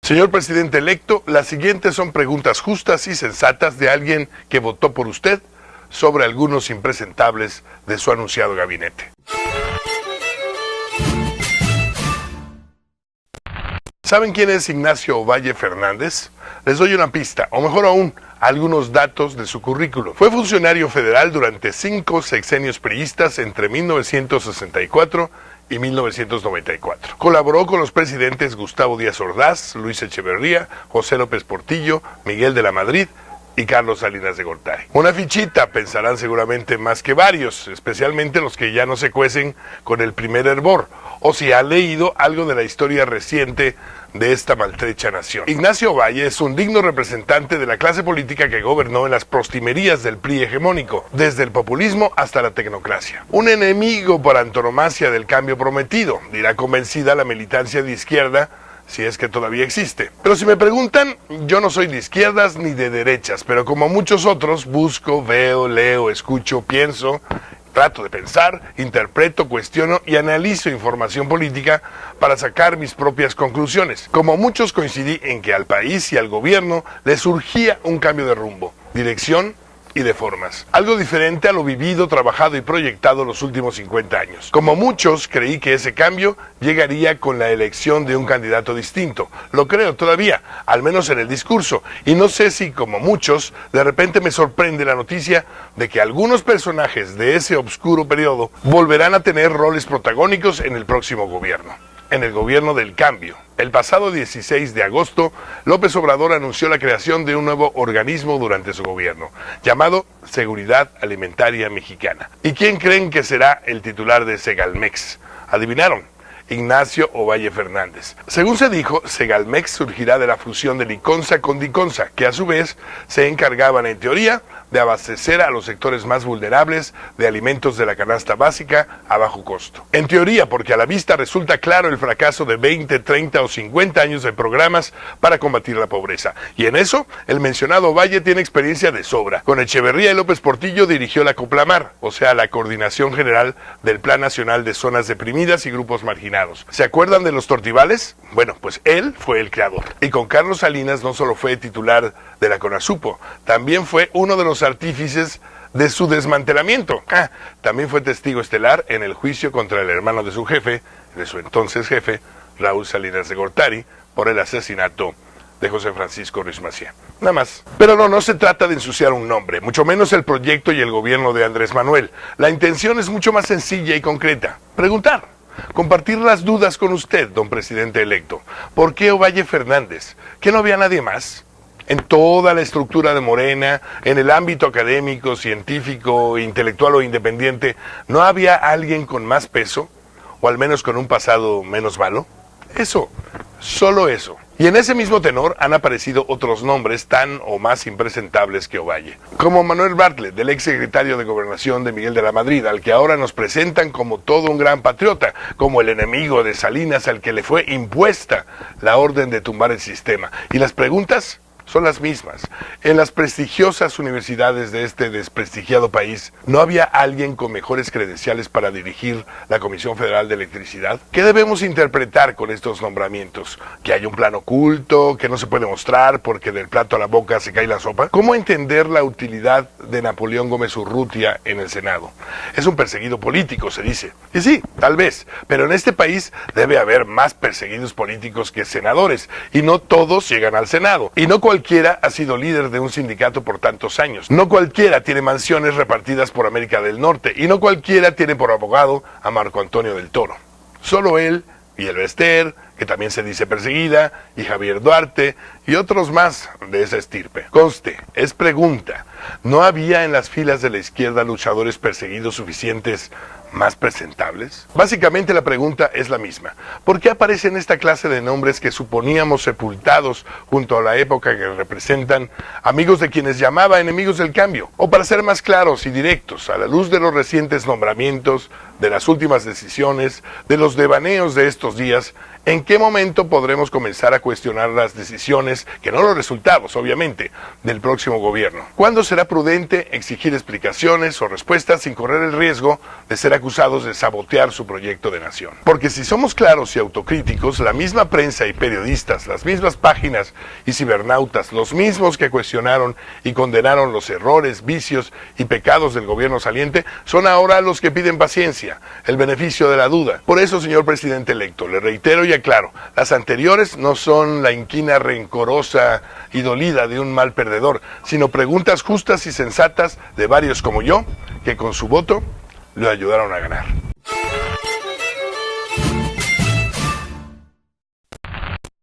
Señor presidente electo, las siguientes son preguntas justas y sensatas de alguien que votó por usted sobre algunos impresentables de su anunciado gabinete. ¿Saben quién es Ignacio Ovalle Fernández? Les doy una pista, o mejor aún, algunos datos de su currículum. Fue funcionario federal durante 5 sexenios priistas entre 1964 y 1994. Colaboró con los presidentes Gustavo Díaz Ordaz, Luis Echeverría, José López Portillo, Miguel de la Madrid y Carlos Salinas de Gortari. Una fichita, pensarán seguramente más que varios, especialmente los que ya no se cuecen con el primer hervor, o si han leído algo de la historia reciente de esta maltrecha nación. Ignacio Ovalle es un digno representante de la clase política que gobernó en las postrimerías del PRI hegemónico, desde el populismo hasta la tecnocracia. Un enemigo por antonomasia del cambio prometido, dirá convencida la militancia de izquierda, si es que todavía existe. Pero si me preguntan, yo no soy de izquierdas ni de derechas, pero como muchos otros, busco, veo, leo, escucho, pienso, trato de pensar, interpreto, cuestiono y analizo información política para sacar mis propias conclusiones. Como muchos coincidí en que al país y al gobierno le surgía un cambio de rumbo, dirección y de formas. Algo diferente a lo vivido, trabajado y proyectado los últimos 50 años. Como muchos, creí que ese cambio llegaría con la elección de un candidato distinto. Lo creo todavía, al menos en el discurso. Y no sé si, como muchos, de repente me sorprende la noticia de que algunos personajes de ese oscuro periodo volverán a tener roles protagónicos en el próximo gobierno. En el gobierno del cambio. El pasado 16 de agosto, López Obrador anunció la creación de un nuevo organismo durante su gobierno, llamado Seguridad Alimentaria Mexicana. ¿Y quién creen que será el titular de Segalmex? ¿Adivinaron? Ignacio Ovalle Fernández. Según se dijo, Segalmex surgirá de la fusión de Liconza con Diconza, que a su vez se encargaban en teoría de abastecer a los sectores más vulnerables de alimentos de la canasta básica a bajo costo. En teoría, porque a la vista resulta claro el fracaso de 20, 30 o 50 años de programas para combatir la pobreza. Y en eso, el mencionado Ovalle tiene experiencia de sobra. Con Echeverría y López Portillo dirigió la Coplamar, o sea, la Coordinación General del Plan Nacional de Zonas Deprimidas y Grupos Marginados. ¿Se acuerdan de los tortivales? Bueno, pues él fue el creador. Y con Carlos Salinas no solo fue titular de la CONASUPO, también fue uno de los artífices de su desmantelamiento. También fue testigo estelar en el juicio contra el hermano de su jefe, de su entonces jefe, Raúl Salinas de Gortari, por el asesinato de José Francisco Ruiz Massieu. Nada más. Pero no se trata de ensuciar un nombre, mucho menos el proyecto y el gobierno de Andrés Manuel. La intención es mucho más sencilla y concreta. Preguntar. Compartir las dudas con usted, don presidente electo. ¿Por qué Ovalle Fernández? ¿Que no había nadie más? En toda la estructura de Morena, en el ámbito académico, científico, intelectual o independiente, ¿no había alguien con más peso? ¿O al menos con un pasado menos malo? Eso, solo eso. Y en ese mismo tenor han aparecido otros nombres tan o más impresentables que Ovalle, como Manuel Bartlett, del ex secretario de Gobernación de Miguel de la Madrid, al que ahora nos presentan como todo un gran patriota, como el enemigo de Salinas al que le fue impuesta la orden de tumbar el sistema. ¿Y las preguntas? Son las mismas. En las prestigiosas universidades de este desprestigiado país, ¿no había alguien con mejores credenciales para dirigir la Comisión Federal de Electricidad? ¿Qué debemos interpretar con estos nombramientos? ¿Que hay un plan oculto, que no se puede mostrar porque del plato a la boca se cae la sopa? ¿Cómo entender la utilidad de Napoleón Gómez Urrutia en el Senado? Es un perseguido político, se dice. Y sí, tal vez, pero en este país debe haber más perseguidos políticos que senadores, y no todos llegan al Senado. Y no cualquiera ha sido líder de un sindicato por tantos años. No cualquiera tiene mansiones repartidas por América del Norte. Y no cualquiera tiene por abogado a Marco Antonio del Toro. Solo él y el Bester, que también se dice perseguida, y Javier Duarte, y otros más de esa estirpe. Conste, es pregunta. ¿No había en las filas de la izquierda luchadores perseguidos suficientes más presentables? Básicamente la pregunta es la misma. ¿Por qué aparecen esta clase de nombres que suponíamos sepultados junto a la época que representan amigos de quienes llamaba enemigos del cambio? O para ser más claros y directos, a la luz de los recientes nombramientos, de las últimas decisiones, de los devaneos de estos días, ¿en qué momento podremos comenzar a cuestionar las decisiones, que no los resultados, obviamente, del próximo gobierno? ¿Cuándo será prudente exigir explicaciones o respuestas sin correr el riesgo de ser acusados acusados de sabotear su proyecto de nación. Porque si somos claros y autocríticos, la misma prensa y periodistas, las mismas páginas y cibernautas, los mismos que cuestionaron y condenaron los errores, vicios y pecados del gobierno saliente, son ahora los que piden paciencia, el beneficio de la duda. Por eso, señor presidente electo, le reitero y aclaro, las anteriores no son la inquina rencorosa y dolida de un mal perdedor, sino preguntas justas y sensatas de varios como yo, que con su voto lo ayudaron a ganar.